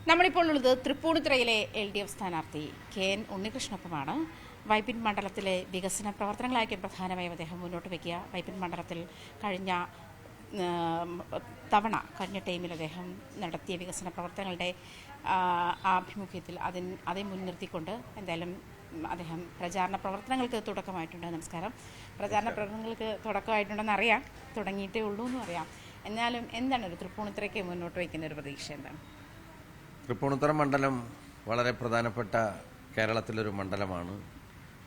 നമ്മളിപ്പോൾ ഉള്ളത് തൃപ്പൂണിത്തുറയിലെ LDF സ്ഥാനാർത്ഥി KN ഉണ്ണികൃഷ്ണനൊപ്പമാണ്. വൈപ്പിൻ മണ്ഡലത്തിലെ വികസന പ്രവർത്തനങ്ങളായിരിക്കും പ്രധാനമായും അദ്ദേഹം മുന്നോട്ട് വയ്ക്കുക. വൈപ്പിൻ മണ്ഡലത്തിൽ കഴിഞ്ഞ ടൈമിൽ അദ്ദേഹം നടത്തിയ വികസന പ്രവർത്തനങ്ങളുടെ ആഭിമുഖ്യത്തിൽ അതേ മുൻനിർത്തിക്കൊണ്ട് എന്തായാലും അദ്ദേഹം പ്രചാരണ പ്രവർത്തനങ്ങൾക്ക് തുടക്കമായിട്ടുണ്ട്. നമസ്കാരം. പ്രചാരണ പ്രവർത്തനങ്ങൾക്ക് തുടക്കമായിട്ടുണ്ടെന്ന് അറിയാം, തുടങ്ങിയിട്ടേ ഉള്ളൂ എന്നും അറിയാം. എന്നാലും എന്താണ് ഒരു തൃപ്പൂണിത്തുറയ്ക്ക് മുന്നോട്ട് വയ്ക്കുന്ന ഒരു പ്രതീക്ഷ എന്താണ്? തൃപ്പൂണിത്തുറ മണ്ഡലം വളരെ പ്രധാനപ്പെട്ട കേരളത്തിലൊരു മണ്ഡലമാണ്.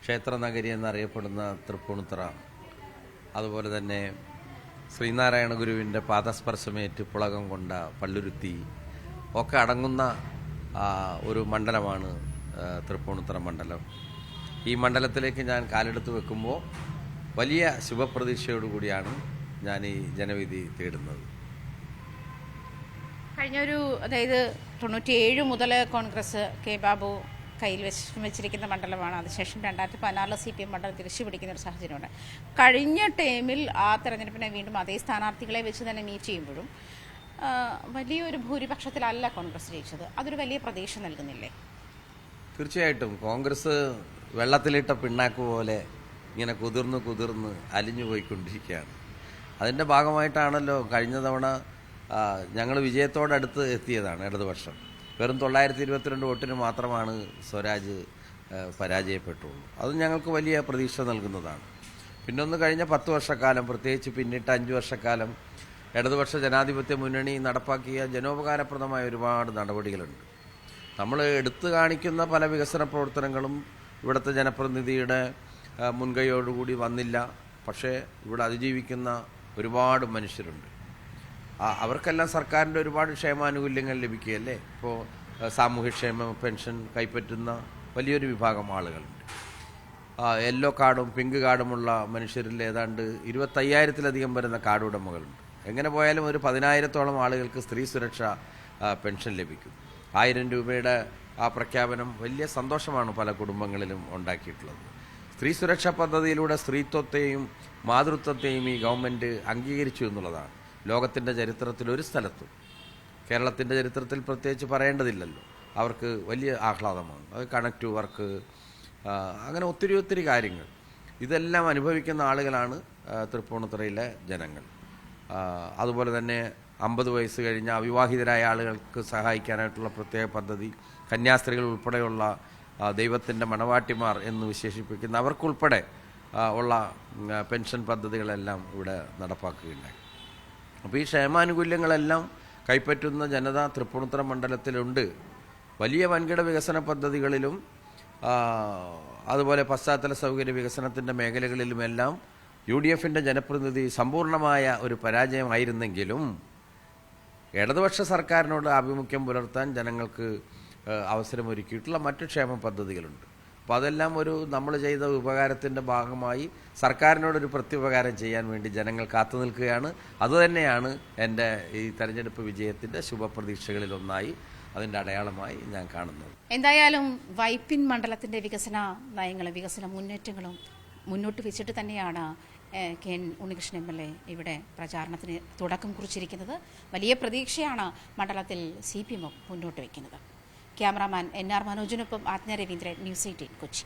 ക്ഷേത്രനഗരി എന്നറിയപ്പെടുന്ന തൃപ്പൂണിത്തുറ, അതുപോലെ തന്നെ ശ്രീനാരായണ ഗുരുവിൻ്റെ പാദസ്പർശമേറ്റ് പുളകം കൊണ്ട പള്ളുരുത്തി ഒക്കെ അടങ്ങുന്ന ഒരു മണ്ഡലമാണ് തൃപ്പൂണിത്തുറ മണ്ഡലം. ഈ മണ്ഡലത്തിലേക്ക് ഞാൻ കാലെടുത്ത് വെക്കുമ്പോൾ വലിയ ശുഭപ്രതീക്ഷയോടുകൂടിയാണ് ഞാൻ ഈ ജനവിധി തേടുന്നത്. അതായത് 97 മുതൽ കോൺഗ്രസ് കെ ബാബു കയ്യിൽ വെച്ചിരിക്കുന്ന മണ്ഡലമാണ്. അതിനുശേഷം 2016 CPM മണ്ഡലം തിരിച്ചു പിടിക്കുന്ന ഒരു സാഹചര്യമുണ്ട്. കഴിഞ്ഞ ടൈമിൽ ആ തെരഞ്ഞെടുപ്പിനെ വീണ്ടും അതേ സ്ഥാനാർത്ഥികളെ വെച്ച് തന്നെ മീറ്റ് ചെയ്യുമ്പോഴും വലിയൊരു ഭൂരിപക്ഷത്തിലല്ല കോൺഗ്രസ് ജയിച്ചത്. അതൊരു വലിയ പ്രതീക്ഷ നൽകുന്നില്ലേ? തീർച്ചയായിട്ടും കോൺഗ്രസ് വെള്ളത്തിലിട്ട പിണ്ണാക്ക് പോലെ ഇങ്ങനെ കുതിർന്ന് അലിഞ്ഞു പോയിക്കൊണ്ടിരിക്കുകയാണ്. അതിൻ്റെ ഭാഗമായിട്ടാണല്ലോ കഴിഞ്ഞ തവണ ഞങ്ങൾ വിജയത്തോടടുത്ത് എത്തിയതാണ്. ഇടതുപക്ഷം വെറും 922 വോട്ടിന് മാത്രമാണ് സ്വരാജ് പരാജയപ്പെട്ടുള്ളൂ. അത് ഞങ്ങൾക്ക് വലിയ പ്രതീക്ഷ നൽകുന്നതാണ്. പിന്നൊന്ന് കഴിഞ്ഞ 10 വർഷക്കാലം, പ്രത്യേകിച്ച് പിന്നിട്ട് 5 വർഷക്കാലം ഇടതുപക്ഷ ജനാധിപത്യ മുന്നണി നടപ്പാക്കിയ ജനോപകാരപ്രദമായ ഒരുപാട് നടപടികളുണ്ട്. നമ്മൾ എടുത്തു കാണിക്കുന്ന പല വികസന പ്രവർത്തനങ്ങളും ഇവിടുത്തെ ജനപ്രതിനിധിയുടെ മുൻകൈയോടുകൂടി വന്നില്ല. പക്ഷേ ഇവിടെ അതിജീവിക്കുന്ന ഒരുപാട് മനുഷ്യരുണ്ട്. അവർക്കെല്ലാം സർക്കാരിൻ്റെ ഒരുപാട് ക്ഷേമാനുകൂല്യങ്ങൾ ലഭിക്കുകയല്ലേ. ഇപ്പോൾ സാമൂഹ്യക്ഷേമ പെൻഷൻ കൈപ്പറ്റുന്ന വലിയൊരു വിഭാഗം ആളുകളുണ്ട്. യെല്ലോ കാർഡും പിങ്ക് കാർഡുമുള്ള മനുഷ്യരിൽ ഏതാണ്ട് 25,000-ലധികം വരുന്ന കാർഡ് ഉടമകളുണ്ട്. എങ്ങനെ പോയാലും ഒരു 10,000-ഓളം ആളുകൾക്ക് സ്ത്രീ സുരക്ഷ പെൻഷൻ ലഭിക്കും. 1000 രൂപയുടെ ആ പ്രഖ്യാപനം വലിയ സന്തോഷമാണ് പല കുടുംബങ്ങളിലും ഉണ്ടാക്കിയിട്ടുള്ളത്. സ്ത്രീ സുരക്ഷാ പദ്ധതിയിലൂടെ സ്ത്രീത്വത്തെയും മാതൃത്വത്തെയും ഈ ഗവൺമെൻറ് അംഗീകരിച്ചു എന്നുള്ളതാണ്. ലോകത്തിൻ്റെ ചരിത്രത്തിൽ ഒരു സ്ഥലത്തും, കേരളത്തിൻ്റെ ചരിത്രത്തിൽ പ്രത്യേകിച്ച് പറയേണ്ടതില്ലല്ലോ, അവർക്ക് വലിയ ആഹ്ലാദമാണ്. അത് കണക്ട് ടു വർക്ക്, അങ്ങനെ ഒത്തിരി കാര്യങ്ങൾ, ഇതെല്ലാം അനുഭവിക്കുന്ന ആളുകളാണ് തൃപ്പൂണിത്തുറയിലെ ജനങ്ങൾ. അതുപോലെ തന്നെ 50 വയസ്സ് കഴിഞ്ഞ അവിവാഹിതരായ ആളുകൾക്ക് സഹായിക്കാനായിട്ടുള്ള പ്രത്യേക പദ്ധതി, കന്യാസ്ത്രീകൾ ഉൾപ്പെടെയുള്ള ദൈവത്തിൻ്റെ മണവാട്ടിമാർ എന്ന് വിശേഷിപ്പിക്കുന്ന അവർക്കുൾപ്പെടെ ഉള്ള പെൻഷൻ പദ്ധതികളെല്ലാം ഇവിടെ നടപ്പാക്കുകയുണ്ടായി. അപ്പോൾ ഈ ക്ഷേമാനുകൂല്യങ്ങളെല്ലാം കൈപ്പറ്റുന്ന ജനത തൃപ്പൂണിത്തുറ മണ്ഡലത്തിലുണ്ട്. വലിയ വൻകിട വികസന പദ്ധതികളിലും അതുപോലെ പശ്ചാത്തല സൗകര്യ വികസനത്തിൻ്റെ മേഖലകളിലുമെല്ലാം UDFൻ്റെ ജനപ്രതിനിധി സമ്പൂർണ്ണമായ ഒരു പരാജയമായിരുന്നെങ്കിലും ഇടതുപക്ഷ സർക്കാരിനോട് ആഭിമുഖ്യം പുലർത്താൻ ജനങ്ങൾക്ക് അവസരമൊരുക്കിയിട്ടുള്ള മറ്റ് ക്ഷേമ പദ്ധതികളുണ്ട്. അപ്പോൾ അതെല്ലാം നമ്മൾ ചെയ്ത ഉപകാരത്തിൻ്റെ ഭാഗമായി സർക്കാരിനോടൊരു പ്രത്യുപകാരം ചെയ്യാൻ വേണ്ടി ജനങ്ങൾ കാത്തു നിൽക്കുകയാണ്. അതുതന്നെയാണ് എൻ്റെ ഈ തെരഞ്ഞെടുപ്പ് വിജയത്തിൻ്റെ ശുഭപ്രതീക്ഷകളിലൊന്നായി, അതിൻ്റെ അടയാളമായി ഞാൻ കാണുന്നത്. എന്തായാലും വൈപ്പിൻ മണ്ഡലത്തിൻ്റെ വികസന നയങ്ങളും വികസന മുന്നേറ്റങ്ങളും മുന്നോട്ട് വെച്ചിട്ട് തന്നെയാണ് KN ഉണ്ണികൃഷ്ണൻ MLA ഇവിടെ പ്രചാരണത്തിന് തുടക്കം കുറിച്ചിരിക്കുന്നത്. വലിയ പ്രതീക്ഷയാണ് മണ്ഡലത്തിൽ CPM മുന്നോട്ട് വയ്ക്കുന്നത്. ക്യാമറാമാൻ NR മനോജിനൊപ്പം ആജ്ഞ രവീന്ദ്രൻ, News 18 കൊച്ചി.